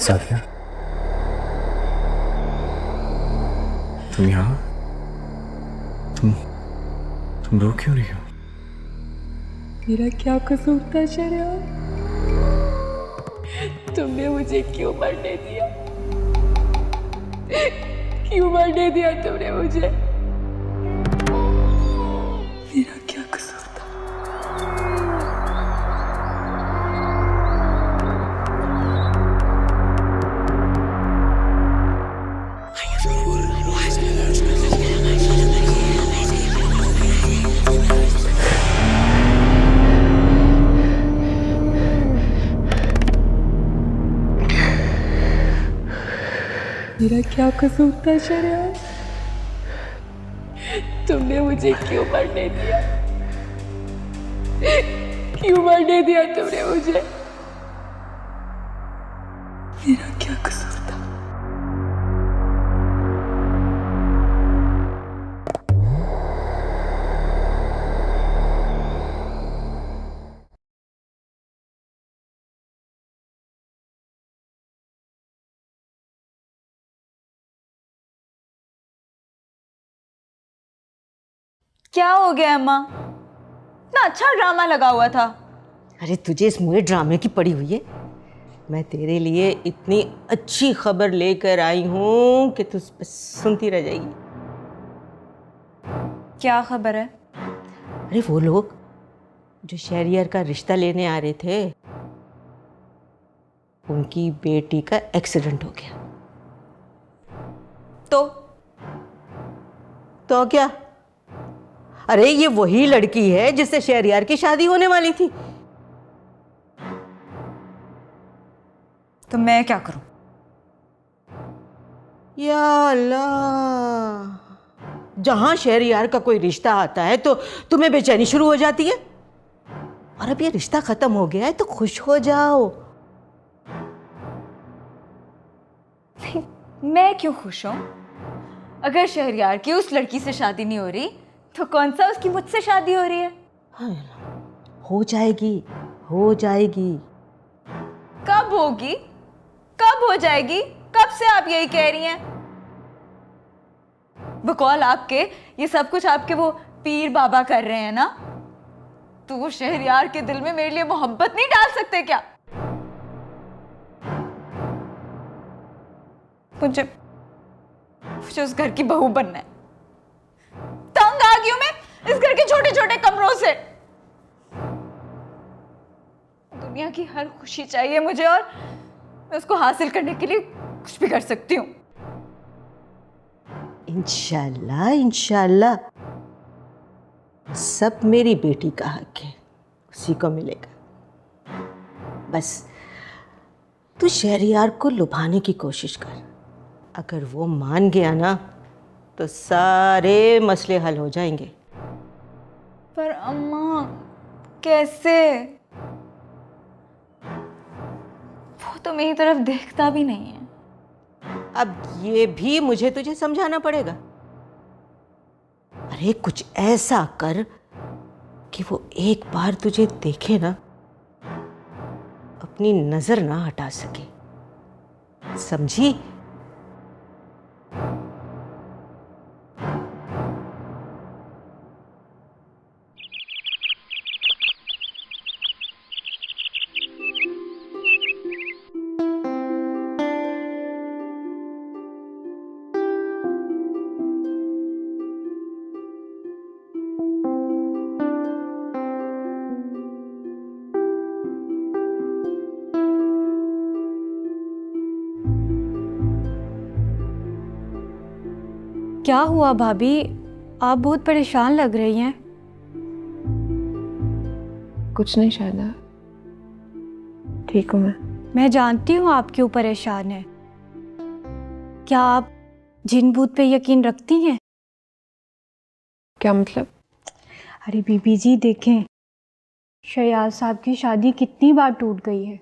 सादिया, तुम यहाँ? तुम रो क्यों रही हो? मेरा क्या कसूर था शहरयार? तुमने मुझे क्यों मरने दिया? क्यों मरने दिया तुमने मुझे? मेरा क्या कसूर था? मेरा क्या कसूर था शहरयार? तुमने मुझे क्यों मरने दिया? क्यों मरने दिया तुमने मुझे? मेरा क्या कसूर था? क्या हो गया अम्मा? इतना अच्छा ड्रामा लगा हुआ था। अरे तुझे इस मुझे ड्रामे की पड़ी हुई है। मैं तेरे लिए इतनी अच्छी खबर लेकर आई हूँ कि तू बस सुनती रह जाएगी। क्या खबर है? अरे वो लोग जो शहरियार का रिश्ता लेने आ रहे थे, उनकी बेटी का एक्सीडेंट हो गया। तो क्या? अरे ये वही लड़की है जिससे शहरियार की शादी होने वाली थी। तो मैं क्या करूं? या अल्लाह, जहां शहरियार का कोई रिश्ता आता है तो तुम्हें बेचैनी शुरू हो जाती है। और अब ये रिश्ता खत्म हो गया है तो खुश हो जाओ। मैं क्यों खुश हूं? अगर शहरयार की उस लड़की से शादी नहीं हो रही तो कौन सा उसकी मुझसे शादी हो रही है? हो जाएगी, हो जाएगी। कब होगी? कब हो जाएगी? कब से आप यही कह रही हैं? बकौल आपके ये सब कुछ आपके वो पीर बाबा कर रहे हैं ना, तो वो शहरयार के दिल में मेरे लिए मोहब्बत नहीं डाल सकते क्या? मुझे उस घर की बहू बनना है। तंग आ गई हूं मैं इस घर के छोटे छोटे कमरों से। दुनिया की हर खुशी चाहिए मुझे और मैं उसको हासिल करने के लिए कुछ भी कर सकती हूँ। इंशाल्लाह इंशाल्लाह सब मेरी बेटी का हक है, उसी को मिलेगा। बस तू शहरियार को लुभाने की कोशिश कर। अगर वो मान गया ना तो सारे मसले हल हो जाएंगे। पर अम्मा कैसे? वो तो मेरी तरफ देखता भी नहीं है। अब ये भी मुझे तुझे समझाना पड़ेगा। अरे कुछ ऐसा कर कि वो एक बार तुझे देखे ना, अपनी नजर ना हटा सके, समझी? क्या हुआ भाभी? आप बहुत परेशान लग रही हैं। कुछ नहीं शायदा, ठीक हूँ मैं जानती हूँ आप क्यों परेशान हैं। क्या आप जिन भूत पे यकीन रखती हैं? क्या मतलब? अरे बीबी जी देखें, शयाद साहब की शादी कितनी बार टूट गई है।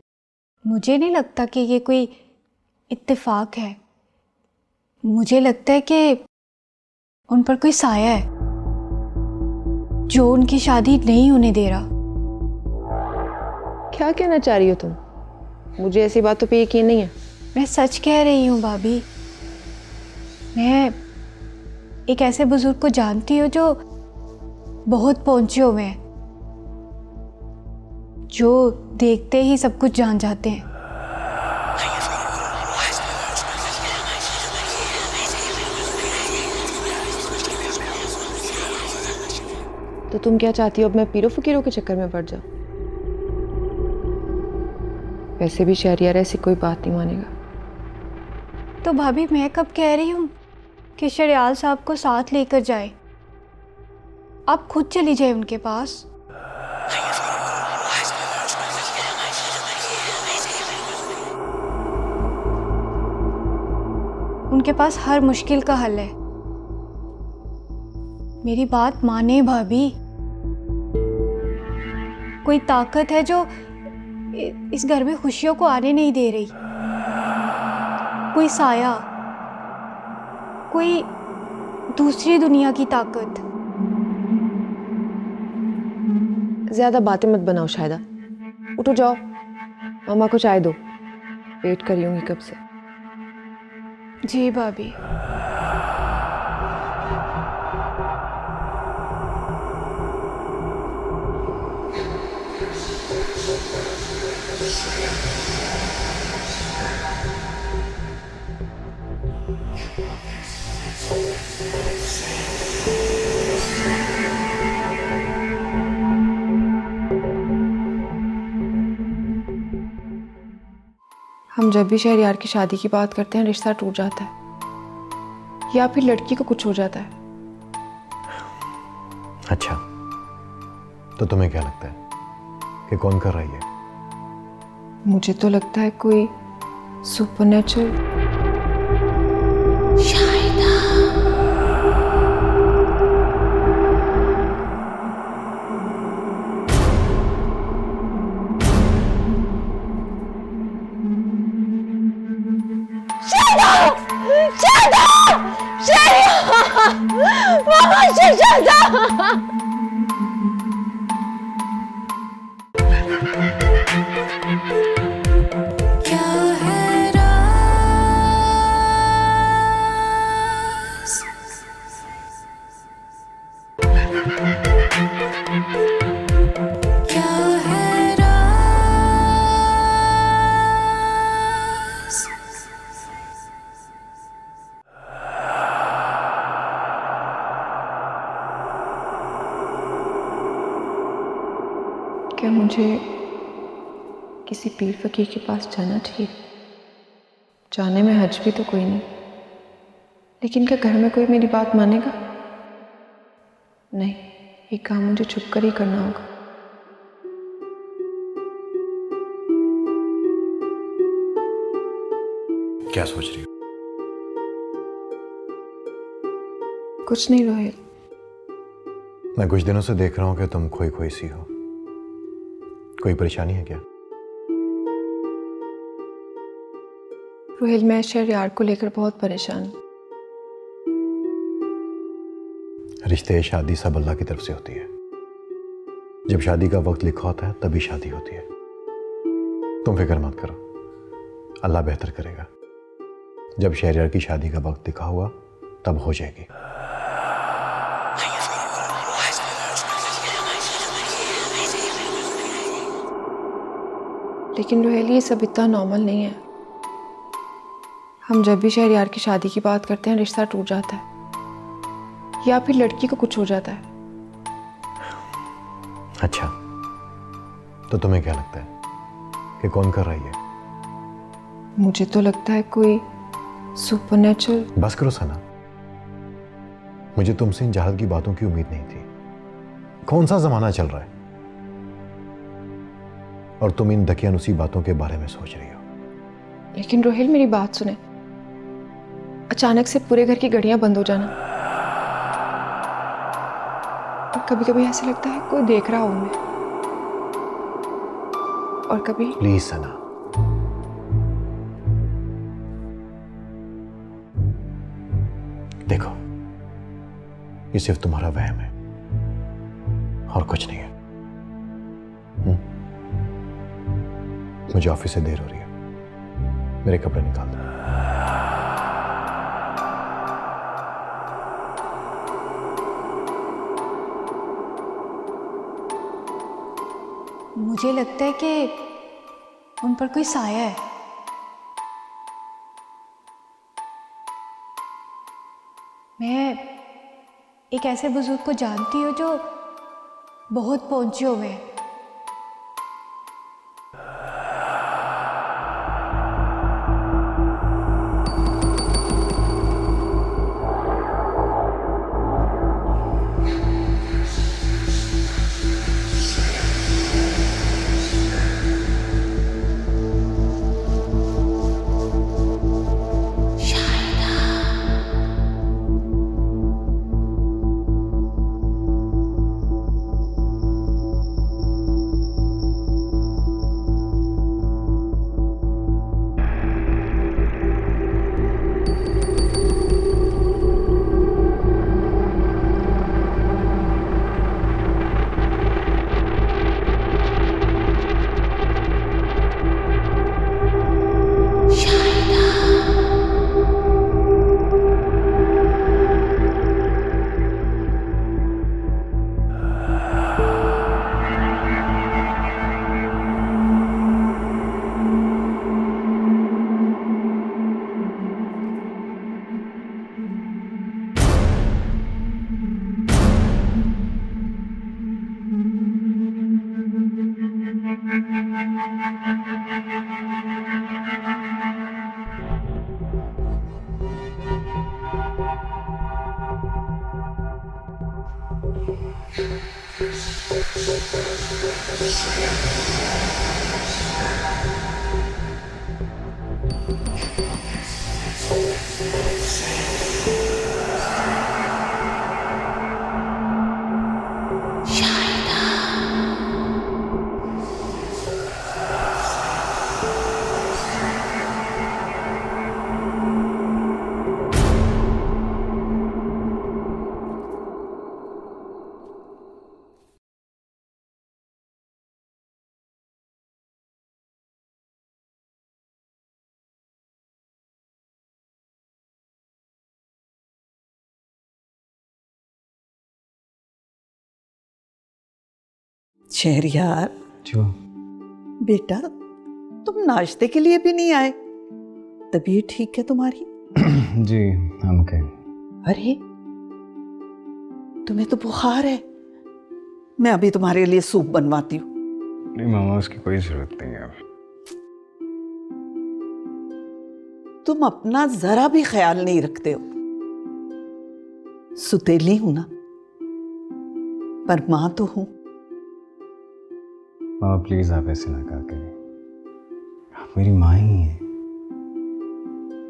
मुझे नहीं लगता कि ये कोई इत्तेफाक है। मुझे लगता है कि उन पर कोई साया है जो उनकी शादी नहीं होने दे रहा। क्या कहना चाह रही हो तुम? मुझे ऐसी बातों पे यकीन नहीं है। मैं सच कह रही हूँ भाभी। मैं एक ऐसे बुजुर्ग को जानती हूँ जो बहुत पहुंचे हुए हैं, जो देखते ही सब कुछ जान जाते हैं। तो तुम क्या चाहती हो, अब मैं पीरो फकीरों के चक्कर में पड़ जाऊं? वैसे भी शहरियार ऐसी कोई बात नहीं मानेगा। तो भाभी मैं कब कह रही हूँ कि शरियाल साहब को साथ लेकर जाए? आप खुद चली जाए उनके पास। उनके पास हर मुश्किल का हल है। मेरी बात माने भाभी। कोई ताकत है जो इस घर में खुशियों को आने नहीं दे रही। कोई साया, कोई दूसरी दुनिया की ताकत। ज्यादा बातें मत बनाओ शायदा। उठो जाओ, मामा को चाय दो, वेट कर रही होंगी कब से। जी भाभी। हम जब भी शहरयार की शादी की बात करते हैं रिश्ता टूट जाता है या फिर लड़की को कुछ हो जाता है। अच्छा, तो तुम्हें क्या लगता है कि कौन कर रही है? मुझे तो लगता है कोई सुपरनेचुरल। क्या मुझे किसी पीर फकीर के पास जाना चाहिए? जाने में हर्ज भी तो कोई नहीं, लेकिन क्या घर में कोई मेरी बात मानेगा? नहीं, ये काम मुझे छुप कर ही करना होगा। क्या सोच रही हो? कुछ नहीं रोहित। मैं कुछ दिनों से देख रहा हूं कि तुम खोई खोई सी हो। कोई परेशानी है क्या? रोहित, मैं शहरयार को लेकर बहुत परेशान हूं। रिश्ते शादी सब अल्लाह की तरफ से होती है। जब शादी का वक्त लिखा होता है तभी शादी होती है। तुम फिक्र मत करो, अल्लाह बेहतर करेगा। जब शहरयार की शादी का वक्त लिखा हुआ तब हो जाएगी। लेकिन रोहेल, ये सब इतना नॉर्मल नहीं है। हम जब भी शहरयार की शादी की बात करते हैं रिश्ता टूट जाता है या फिर लड़की को कुछ हो जाता है। अच्छा, तो तुम्हें क्या लगता है कि कौन कर रही है? मुझे तो लगता है कोई सुपरनेचुरल। बस करो सना, मुझे तुमसे इन जाहल की बातों की उम्मीद नहीं थी। कौन सा जमाना चल रहा है और तुम इन दकियानुसी बातों के बारे में सोच रही हो? लेकिन रोहिल, मेरी बात सुने। अचानक से पूरे घर की घड़ियां बंद हो जाना, और कभी कभी ऐसे लगता है कोई देख रहा हो मैं, और कभी। प्लीज सना, देखो, ये सिर्फ तुम्हारा वहम है और कुछ नहीं है। मुझे ऑफिस से देर हो रही है, मेरे कपड़े निकाल दो। मुझे लगता है कि उन पर कोई साया है। मैं एक ऐसे बुजुर्ग को जानती हूँ जो बहुत पहुंचे हुए हैं। शहरयार, जो बेटा तुम नाश्ते के लिए भी नहीं आए। तबीयत ठीक है तुम्हारी? जी हम के अरे तुम्हें तो बुखार है। मैं अभी तुम्हारे लिए सूप बनवाती हूँ। नहीं मामा, उसकी कोई जरूरत नहीं है। तुम अपना जरा भी ख्याल नहीं रखते हो। सुतेली हूं ना, पर मां तो हूं। मामा प्लीज आप ऐसे ना कहा करें। आप मेरी माँ ही हैं।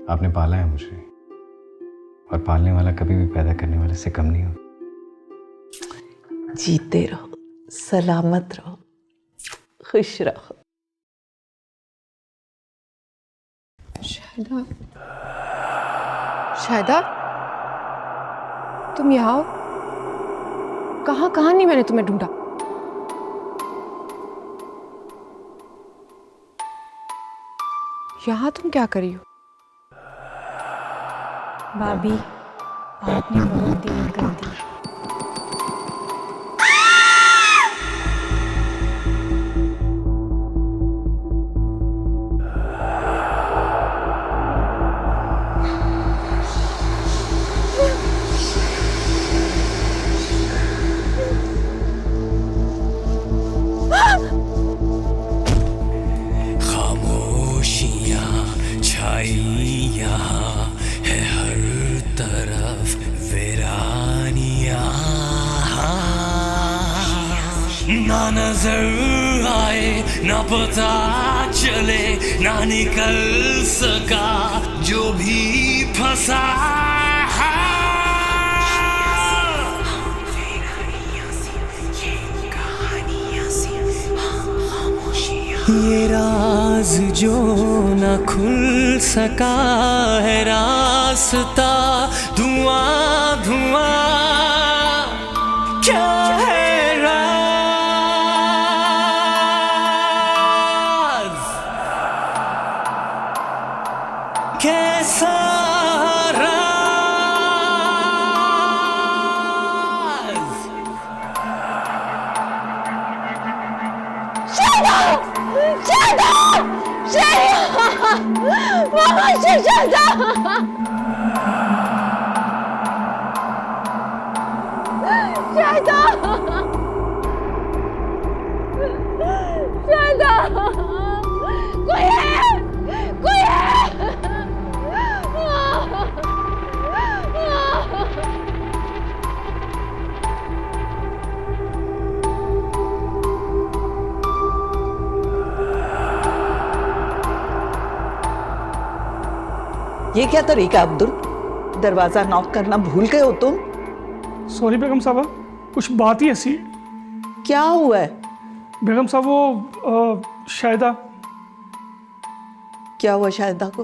आपने पाला है मुझे, और पालने वाला कभी भी पैदा करने वाले से कम नहीं होता। जीते रहो, सलामत रहो, खुश रहो। शायदा, शायदा तुम यहाँ हो? कहाँ कहाँ नहीं मैंने तुम्हें ढूंढा। यहाँ तुम क्या करी हो? भाभी, आपने बहुत देर कर दी। खामोशियाँ छाई यहाँ है हर तरफ वीरानियाँ। ना नजर आए ना पता चले ना निकल सका जो भी फंसा। ये राज जो न खुल सका है रास्ता धुआं धुआं। क्या है राज? ये क्या तरीका अब्दुल? दरवाजा नॉक करना भूल गए हो तुम? सॉरी बेगम साहबा, कुछ बात ही ऐसी है। क्या हुआ है? बेगम साहब वो शायदा। क्या हुआ शायदा को?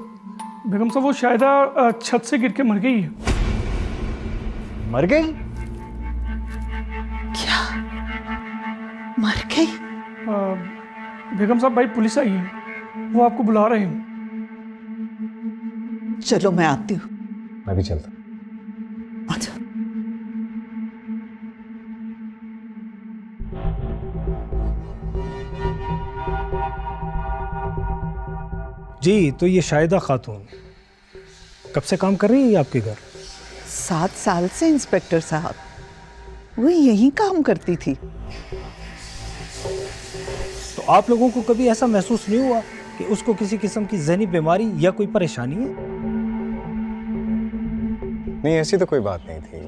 बेगम साहब वो शायदा छत से गिर के मर गई है। मर गई? क्या मर गई? बेगम साहब भाई पुलिस आई है, वो आपको बुला रहे हैं। चलो मैं आती हूँ। मैं भी चलता। अच्छा। जी, तो ये शाहिदा खातून कब से काम कर रही है आपके घर? 7 साल से इंस्पेक्टर साहब, वो यहीं काम करती थी। तो आप लोगों को कभी ऐसा महसूस नहीं हुआ कि उसको किसी किस्म की ज़हनी बीमारी या कोई परेशानी है? नहीं, ऐसी तो कोई बात नहीं थी।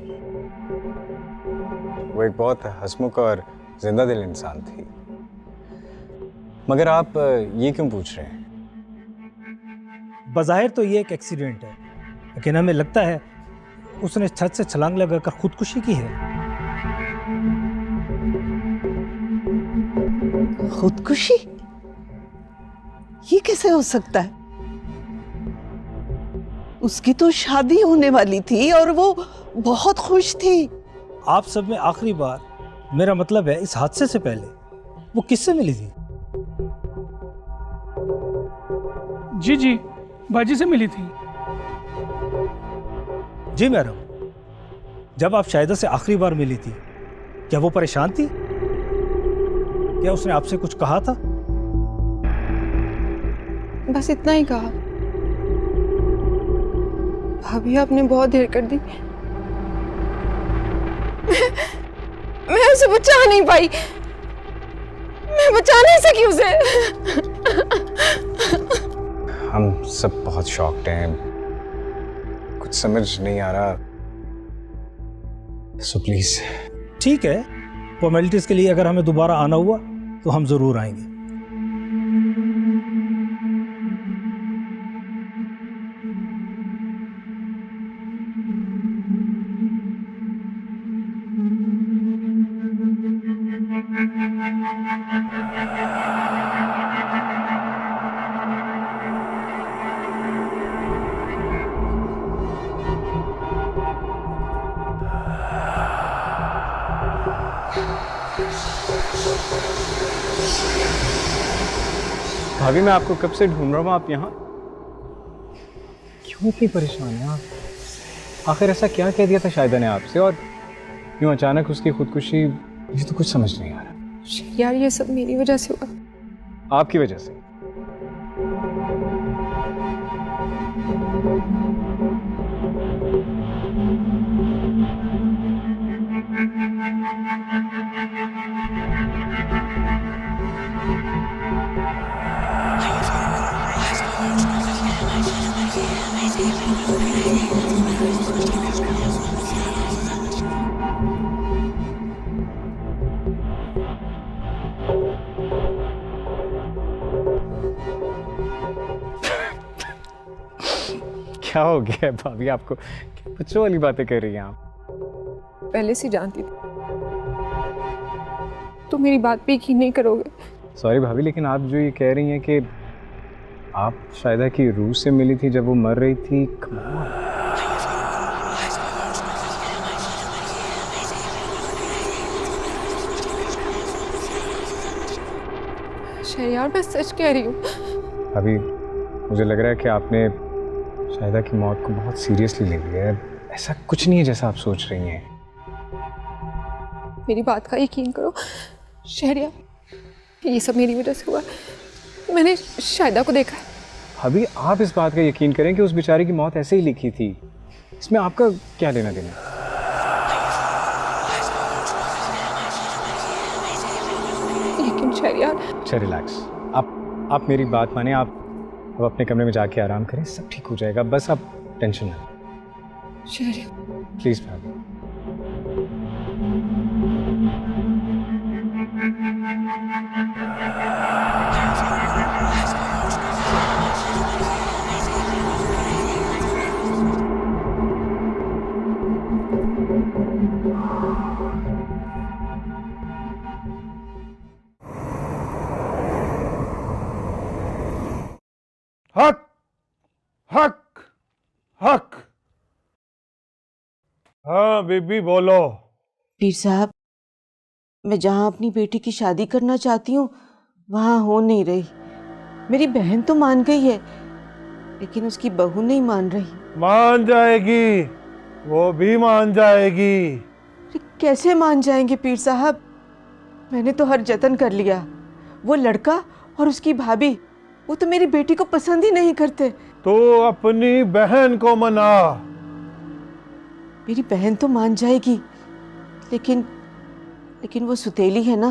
वो एक बहुत हंसमुख और जिंदा दिल इंसान थी। मगर आप ये क्यों पूछ रहे हैं? बज़ाहिर तो ये एक एक्सीडेंट है, लेकिन हमें लगता है उसने छत से छलांग लगाकर खुदकुशी की है। खुदकुशी? ये कैसे हो सकता है? उसकी तो शादी होने वाली थी और वो बहुत खुश थी। आप सब में आखिरी बार, मेरा मतलब है इस हादसे से पहले, वो किससे मिली थी? जी, बाजी से मिली थी। जी मैडम, जब आप शाहिदा से आखिरी बार मिली थी, क्या वो परेशान थी? क्या उसने आपसे कुछ कहा था? बस इतना ही कहा। भाभी आपने बहुत देर कर दी। मैं उसे बचा नहीं पाई। मैं बचा नहीं सकी उसे। हम सब बहुत शॉक्ड हैं, कुछ समझ नहीं आ रहा। So please. ठीक है, फॉर्मेलिटीज के लिए अगर हमें दोबारा आना हुआ तो हम जरूर आएंगे। भाभी, मैं आपको कब से ढूंढ रहा हूँ। आप यहाँ क्यों इतनी परेशान हैं आप? आखिर ऐसा क्या कह दिया था शाहिदा ने आपसे और यूं अचानक उसकी खुदकुशी? मुझे तो कुछ समझ नहीं आ रहा। यार ये सब मेरी वजह से हुआ। आपकी वजह से? क्या हो गया है भाभी आपको? बच्चों वाली बातें कर रही हैं आप। पहले से जानती थी। तो मेरी बात पे यकीन नहीं करोगे। सॉरी भाभी, लेकिन आप जो ये कह रही हैं कि आप शायदा की रूह से मिली थी जब वो मर रही थी, शहरयार मैं सच कह रही हूँ। अभी मुझे लग रहा है कि आपने शाहिदा की मौत को बहुत सीरियसली ले लिया है। ऐसा कुछ नहीं है जैसा आप सोच रही हैं। मेरी बात का यकीन करो शहरयार, ये सब मेरी वजह से हुआ। मैंने शायदा को देखा है। अभी आप इस बात का यकीन करें कि उस बेचारी की मौत ऐसे ही लिखी थी, इसमें आपका क्या लेना देना? लेकिन शहरियार। अच्छा रिलैक्स, आप मेरी बात माने, आप अब अपने कमरे में जाके आराम करें, सब ठीक हो जाएगा, बस आप टेंशन ना लें। शहरियार प्लीज भाभी। हक हक हक। हाँ बीबी बोलो। पीर साहब, मैं जहाँ अपनी बेटी की शादी करना चाहती हूँ वहाँ हो नहीं रही। मेरी बहन तो मान गई है, लेकिन उसकी बहू नहीं मान रही। मान जाएगी, वो भी मान जाएगी। कैसे मान जाएंगे पीर साहब? मैंने तो हर जतन कर लिया। वो लड़का और उसकी भाभी, वो तो मेरी बेटी को पसंद ही नहीं करते। तो अपनी बहन को मना। मेरी बहन तो मान जाएगी, लेकिन वो सुतेली है ना।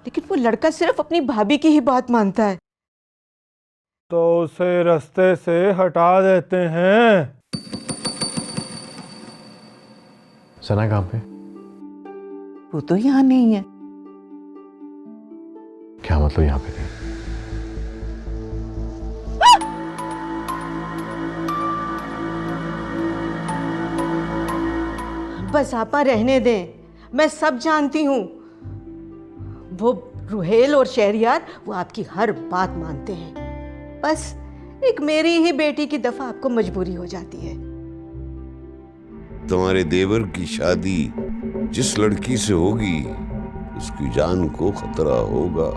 लेकिन वो लड़का सिर्फ अपनी भाभी की ही बात मानता है। तो उसे रास्ते से हटा देते हैं। सना कहाँ पे? वो तो यहाँ नहीं है। क्या मतलब यहाँ पे नहीं? बस आपा रहने दें, मैं सब जानती हूँ। वो रुहेल और शहरियार वो आपकी हर बात मानते हैं। बस एक मेरी ही बेटी की दफा आपको मजबूरी हो जाती है। तुम्हारे देवर की शादी जिस लड़की से होगी उसकी जान को खतरा होगा।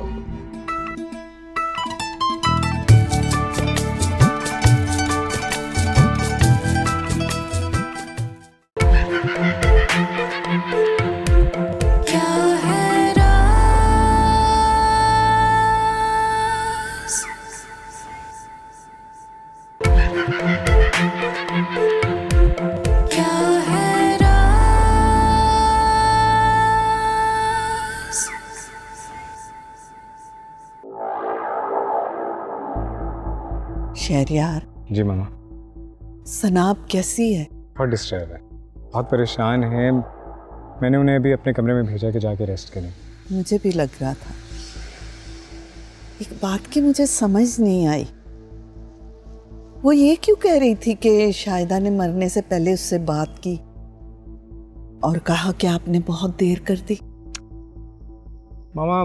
शहरियार। जी मामा। सनाब कैसी है? बहुत डिस्टर्ब है, बहुत परेशान है। मैंने उन्हें अभी अपने कमरे में भेजा कि जाके रेस्ट करें। मुझे भी लग रहा था। एक बात की मुझे समझ नहीं आई, वो ये क्यों कह रही थी कि शाहिदा ने मरने से पहले उससे बात की और कहा कि आपने बहुत देर कर दी? मामा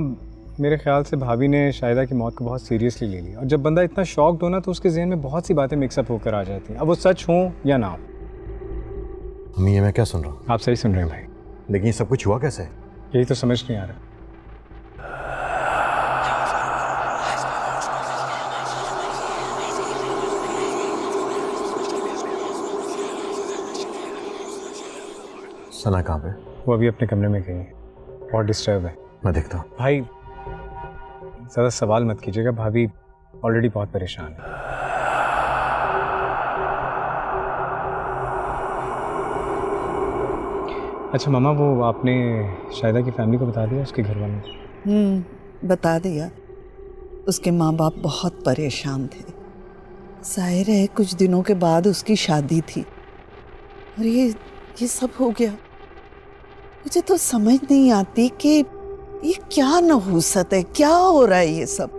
मेरे ख्याल से भाभी ने शाहिदा की मौत को बहुत सीरियसली ले लिया, और जब बंदा इतना शॉक्ड हो ना तो उसके जहन में बहुत सी बातें मिक्सअप होकर आ जाती हैं, अब वो सच हो या ना हो। अम्मी, ये मैं क्या सुन रहा हूँ? आप सही सुन रहे हैं भाई, लेकिन ये सब कुछ हुआ कैसे? यही तो समझ नहीं आ रहा। सना कहाँ पे? वो अभी अपने कमरे में गई है, बहुत डिस्टर्ब है। मैं देखता हूँ। भाई ज़्यादा सवाल मत कीजिएगा, भाभी ऑलरेडी बहुत परेशान है। अच्छा मामा, वो आपने शाहिदा की फैमिली को बता दिया, उसके घर वालों को? बता दिया। उसके माँ बाप बहुत परेशान थे। जाहिर है कुछ दिनों के बाद उसकी शादी थी और ये सब हो गया। मुझे तो समझ नहीं आती कि ये क्या नहूसत है, क्या हो रहा है ये सब।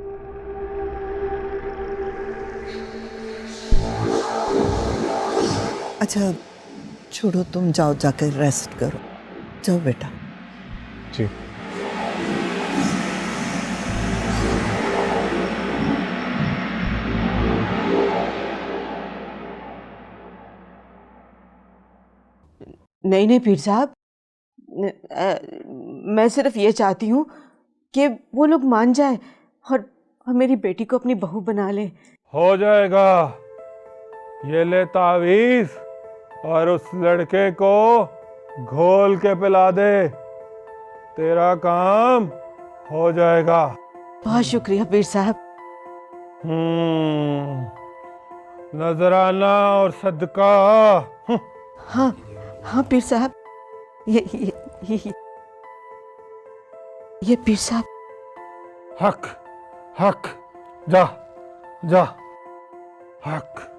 अच्छा छोड़ो, तुम जाओ, जाकर रेस्ट करो। जाओ बेटा। जी। नहीं पीर साहब, मैं सिर्फ ये चाहती हूँ कि वो लोग मान जाएं और मेरी बेटी को अपनी बहू बना लें। हो जाएगा। ये ले तावीज़ और उस लड़के को घोल के पिला दे, तेरा काम हो जाएगा। बहुत शुक्रिया पीर साहब, नजराना और सदका। हाँ हाँ पीर साहब, ये पीर साहब। हक हक, जा जा, हक।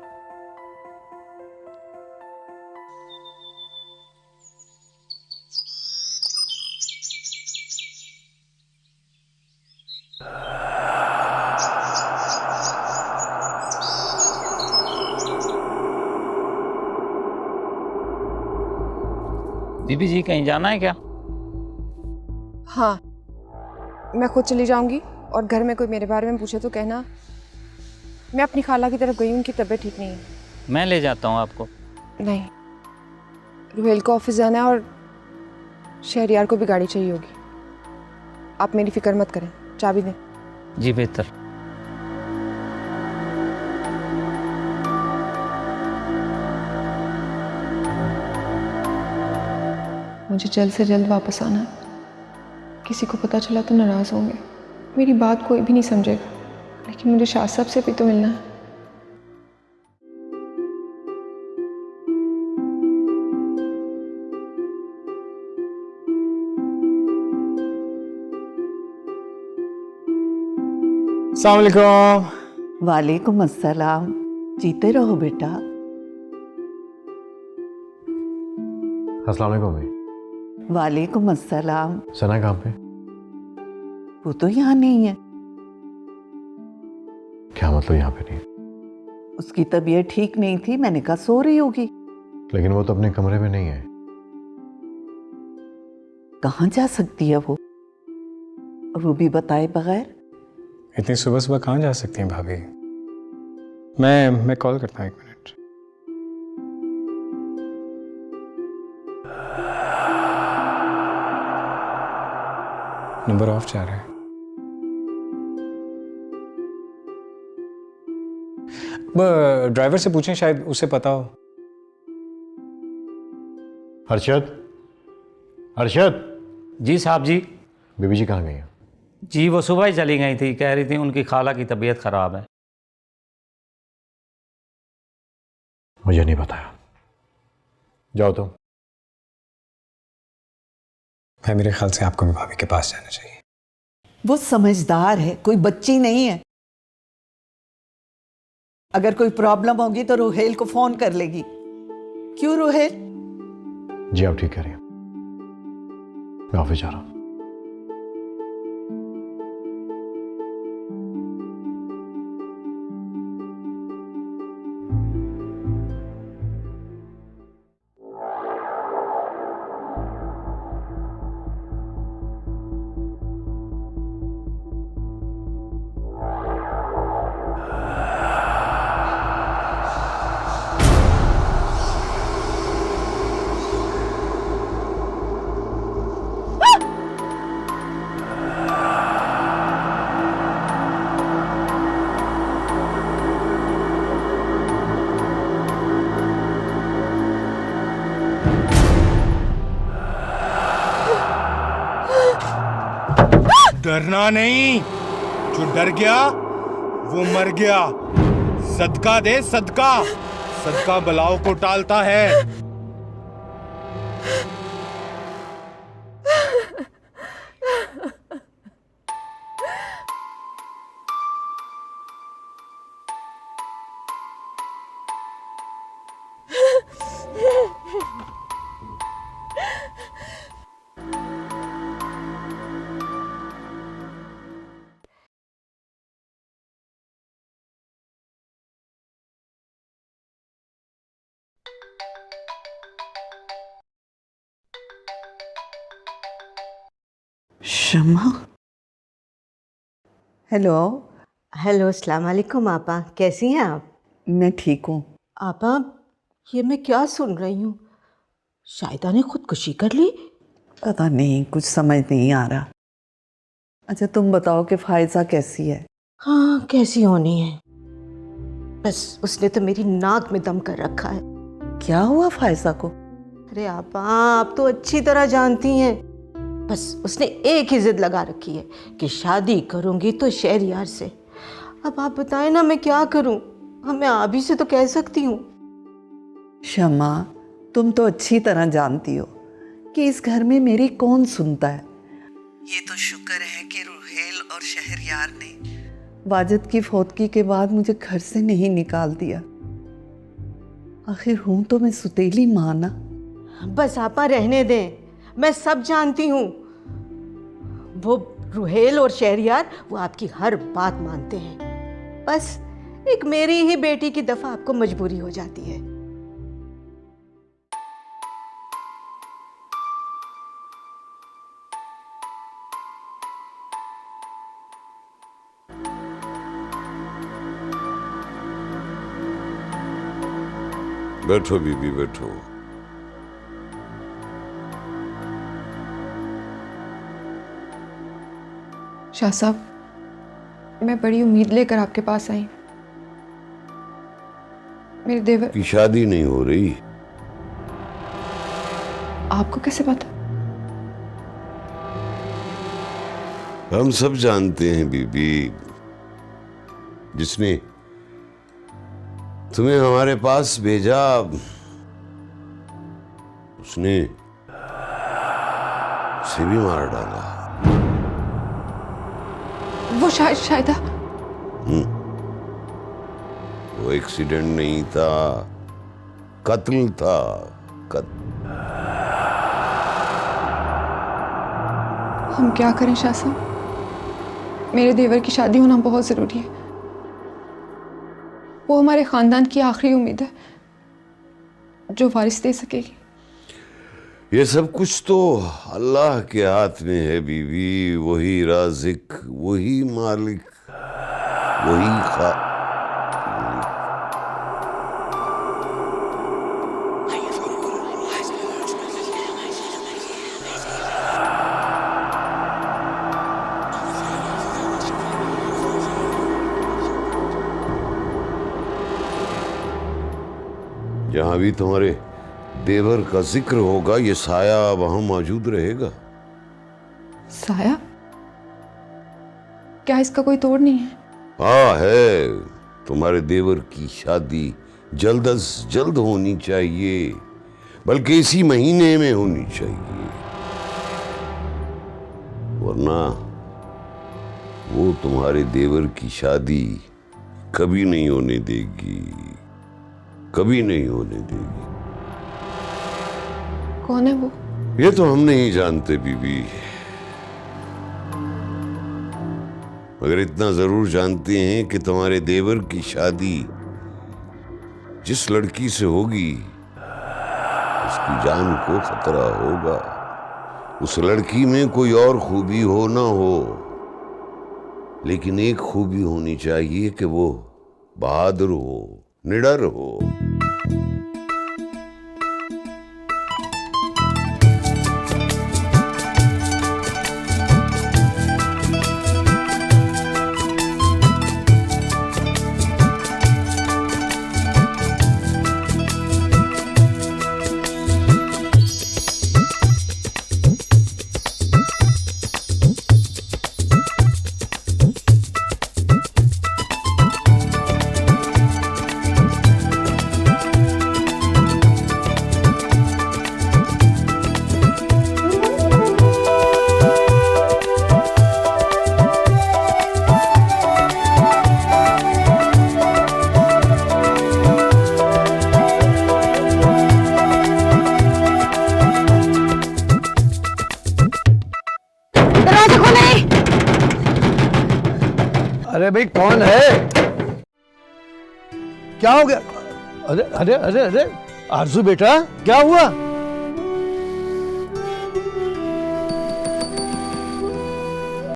बीबी जी कहीं जाना है क्या? हाँ, मैं खुद चली जाऊंगी और घर में कोई मेरे बारे में पूछे तो कहना मैं अपनी खाला की तरफ गई हूँ, उनकी तबीयत ठीक नहीं है। मैं ले जाता हूँ आपको। नहीं, रुहेल को ऑफिस जाना है और शहरियार को भी गाड़ी चाहिए होगी। आप मेरी फिक्र मत करें, चाबी दें। जी बेहतर। मुझे जल्द से जल्द वापस आना है। किसी को पता चला तो नाराज़ होंगे, मेरी बात कोई भी नहीं समझेगा, लेकिन मुझे शाह साहब से भी तो मिलना है। अस्सलाम वालेकुम। वालेकुम अस्सलाम। जीते रहो बेटा। अस्सलाम वालेकुम भाई। वालेकुम अस्सलाम। सना कहाँ पे? वो तो यहाँ नहीं है। क्या मतलब यहाँ पे नहीं? उसकी तबीयत ठीक नहीं थी, मैंने कहा सो रही होगी। लेकिन वो तो अपने कमरे में नहीं है। कहाँ जा सकती है वो, और वो भी बताए बगैर? इतनी सुबह सुबह कहाँ जा सकती हैं भाभी? मैं कॉल करता हूँ, 1 मिनट। नंबर ऑफ जा रहा है। ड्राइवर से पूछें, शायद उसे पता हो। अरशद, अरशद। जी साहब जी। बीबी जी कहाँ गई हैं? जी वो सुबह ही चली गई थी, कह रही थी उनकी खाला की तबीयत खराब है। मुझे नहीं बताया। जाओ तुम। भाई मेरे ख्याल से आपको भी भाभी के पास जाना चाहिए। वो समझदार है, कोई बच्ची नहीं है। अगर कोई प्रॉब्लम होगी तो रुहेल को फोन कर लेगी। क्यों रुहेल? जी आप ठीक कह रही हैं। मैं ऑफिस जा रहा हूँ। डरना नहीं, जो डर गया वो मर गया। सदका दे सदका, सदका बलाओं को टालता है। शमा। हेलो। हेलो, अस्सलाम वालेकुम आपा, कैसी हैं आप? मैं ठीक हूँ। आपा, ये मैं क्या सुन रही हूँ? शाहिदा ने खुदकुशी कर ली? पता नहीं, कुछ समझ नहीं आ रहा। अच्छा तुम बताओ कि फायजा कैसी है? हाँ, कैसी होनी है, बस उसने तो मेरी नाक में दम कर रखा है। क्या हुआ फायजा को? अरे आपा, आप तो अच्छी तरह जानती हैं, बस उसने एक ही जिद लगा रखी है कि शादी करूंगी तो शहरियार से। अब आप बताएं ना, मैं क्या करूं? हाँ, मैं आबी से तो कह सकती हूँ। शमा, तुम तो अच्छी तरह जानती हो कि इस घर में मेरी कौन सुनता है। ये तो शुक्र है कि रुहेल और शहरयार ने वाजिद की फौतगी के बाद मुझे घर से नहीं निकाल दिया। आखिर हूं तो मैं सुतीली माँ ना। बस आपा रहने दें, मैं सब जानती हूँ। वो रुहेल और शहरयार वो आपकी हर बात मानते हैं। बस एक मेरी ही बेटी की दफा आपको मजबूरी हो जाती है। बैठो बीबी, बैठो। शाह साहब, मैं बड़ी उम्मीद लेकर आपके पास आई। मेरे देवर की शादी नहीं हो रही। आपको कैसे पता? हम सब जानते हैं बीबी, जिसने तुम्हें हमारे पास भेजा उसने उसे भी मार डाला। वो शायदा वो एक्सीडेंट नहीं था, कत्ल था। हम क्या करें शाह साहब? मेरे देवर की शादी होना बहुत जरूरी है। वो हमारे खानदान की आखिरी उम्मीद है जो वारिस दे सकेगी। ये सब कुछ तो अल्लाह के हाथ में है बीवी। वही राज़िक, वही मालिक, वही जहां भी तुम्हारे देवर का जिक्र होगा, ये साया वहां मौजूद रहेगा। साया? क्या इसका कोई तोड़ नहीं है? हाँ है। तुम्हारे देवर की शादी जल्द अज जल्द होनी चाहिए, बल्कि इसी महीने में होनी चाहिए, वरना वो तुम्हारे देवर की शादी कभी नहीं होने देगी, कभी नहीं होने देगी। कौन है वो? ये तो हम नहीं जानते बीबी, मगर इतना जरूर जानते हैं कि तुम्हारे देवर की शादी जिस लड़की से होगी उसकी जान को खतरा होगा। उस लड़की में कोई और खूबी हो ना हो, लेकिन एक खूबी होनी चाहिए कि वो बहादुर हो, निडर हो। अरे भाई कौन है? क्या हो गया? अरे अरे अरे अरे आरजू बेटा, क्या हुआ?